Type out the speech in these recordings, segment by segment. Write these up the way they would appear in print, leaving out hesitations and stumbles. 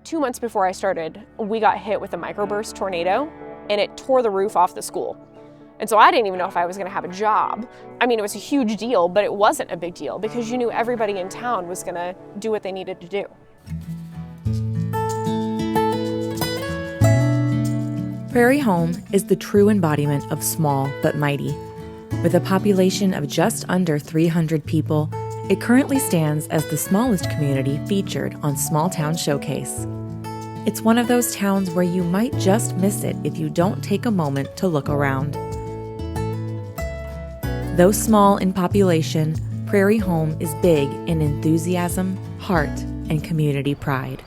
2 months before I started, we got hit with a microburst tornado, and it tore the roof off the school. And so I didn't even know if I was gonna have a job. I mean, it was a huge deal, but it wasn't a big deal because you knew everybody in town was gonna do what they needed to do. Prairie Home is the true embodiment of small but mighty. With a population of just under 300 people, it currently stands as the smallest community featured on Small Town Showcase. It's one of those towns where you might just miss it if you don't take a moment to look around. Though small in population, Prairie Home is big in enthusiasm, heart, and community pride.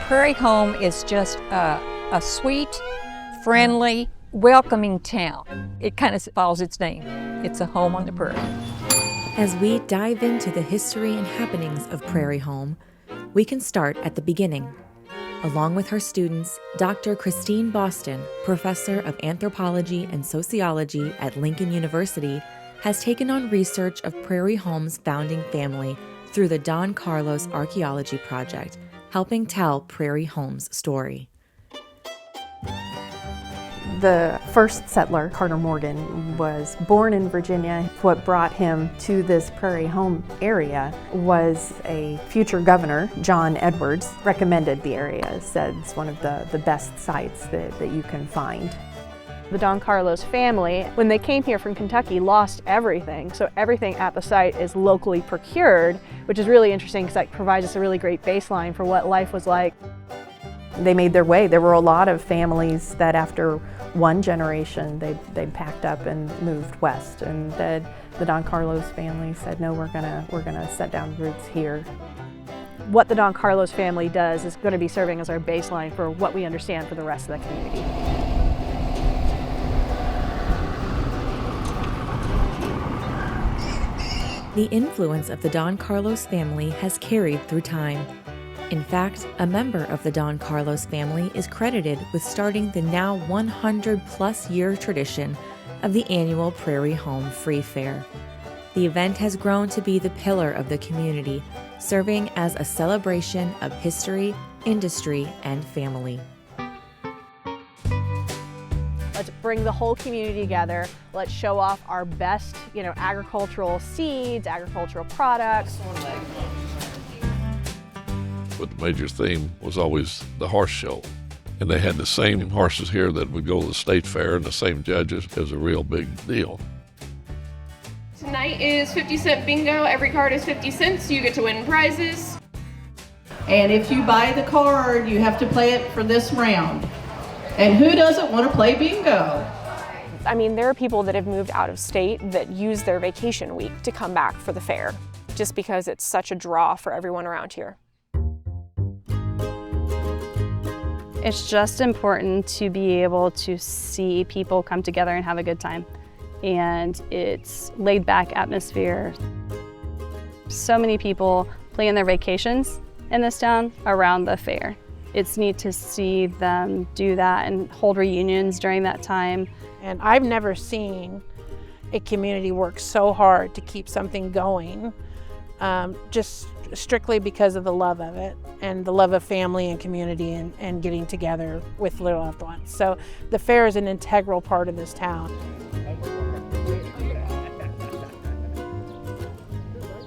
Prairie Home is just a sweet, friendly, welcoming town. It kind of follows its name. It's a home on the prairie. As we dive into the history and happenings of Prairie Home, we can start at the beginning. Along with her students, Dr. Christine Boston, professor of anthropology and sociology at Lincoln University, has taken on research of Prairie Home's founding family through the Don Carlos Archaeology Project, helping tell Prairie Home's story. The first settler, Carter Morgan, was born in Virginia. What brought him to this Prairie Home area was a future governor, John Edwards, recommended the area, said it's one of the best sites that you can find. The Don Carlos family, when they came here from Kentucky, lost everything. So everything at the site is locally procured, which is really interesting because that provides us a really great baseline for what life was like. They made their way. There were a lot of families that after one generation, they packed up and moved west. And the Don Carlos family said, no, we're gonna set down roots here. What the Don Carlos family does is going to be serving as our baseline for what we understand for the rest of the community. The influence of the Don Carlos family has carried through time. In fact, a member of the Don Carlos family is credited with starting the now 100-plus-year tradition of the annual Prairie Home Free Fair. The event has grown to be the pillar of the community, serving as a celebration of history, industry, and family. Let's bring the whole community together. Let's show off our best, agricultural seeds, agricultural products. But the major theme was always the horse show. And they had the same horses here that would go to the state fair and the same judges. It was a real big deal. Tonight is 50-cent bingo. Every card is 50 cents. You get to win prizes. And if you buy the card, you have to play it for this round. And who doesn't want to play bingo? I mean, there are people that have moved out of state that use their vacation week to come back for the fair, just because it's such a draw for everyone around here. It's just important to be able to see people come together and have a good time. And it's laid back atmosphere. So many people plan their vacations in this town around the fair. It's neat to see them do that and hold reunions during that time. And I've never seen a community work so hard to keep something going, just strictly because of the love of it and the love of family and community and getting together with their loved ones. So the fair is an integral part of this town.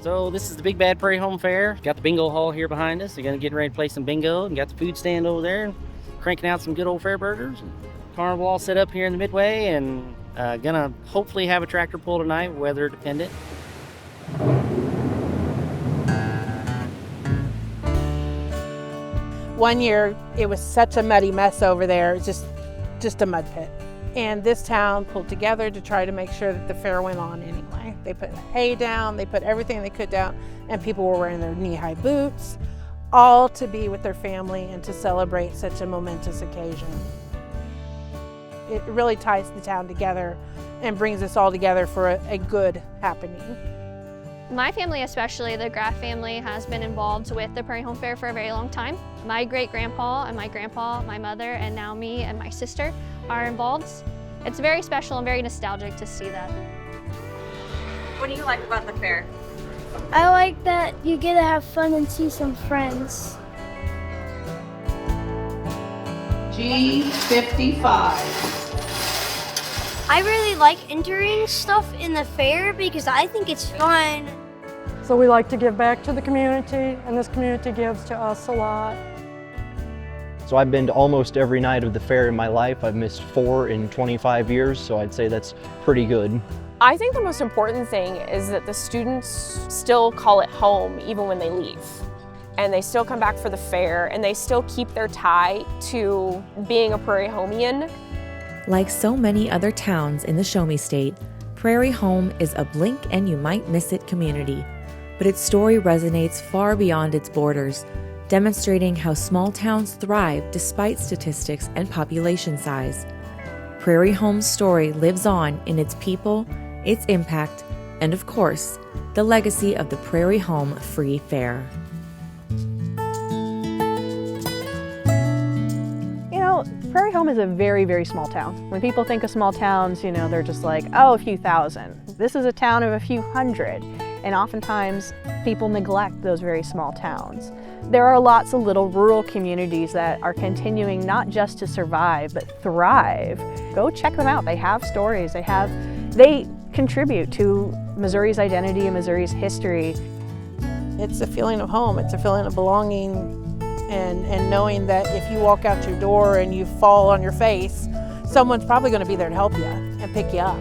So this is the Big Bad Prairie Home Fair. Got the bingo hall here behind us. They're gonna get ready to play some bingo, and got the food stand over there, cranking out some good old fair burgers. Carnival all set up here in the midway, and gonna hopefully have a tractor pull tonight, weather dependent. One year, it was such a muddy mess over there, just a mud pit. And this town pulled together to try to make sure that the fair went on anyway. They put hay down, they put everything they could down, and people were wearing their knee-high boots, all to be with their family and to celebrate such a momentous occasion. It really ties the town together and brings us all together for a good happening. My family, especially the Graff family, has been involved with the Prairie Home Fair for a very long time. My great-grandpa and my grandpa, my mother, and now me and my sister are involved. It's very special and very nostalgic to see that. What do you like about the fair? I like that you get to have fun and see some friends. G55. I really like entering stuff in the fair because I think it's fun. So we like to give back to the community, and this community gives to us a lot. So I've been to almost every night of the fair in my life. I've missed 4 in 25 years, so I'd say that's pretty good. I think the most important thing is that the students still call it home even when they leave. And they still come back for the fair, and they still keep their tie to being a Prairie Homian. Like so many other towns in the Show Me State, Prairie Home is a blink and you might miss it community. But its story resonates far beyond its borders, demonstrating how small towns thrive despite statistics and population size. Prairie Home's story lives on in its people, its impact, and of course, the legacy of the Prairie Home Free Fair. Prairie Home is a very, very small town. When people think of small towns, they're just like, oh, a few thousand. This is a town of a few hundred. And oftentimes, people neglect those very small towns. There are lots of little rural communities that are continuing not just to survive, but thrive. Go check them out. They have stories. They contribute to Missouri's identity and Missouri's history. It's a feeling of home. It's a feeling of belonging. And knowing that if you walk out your door and you fall on your face, someone's probably going to be there to help you and pick you up.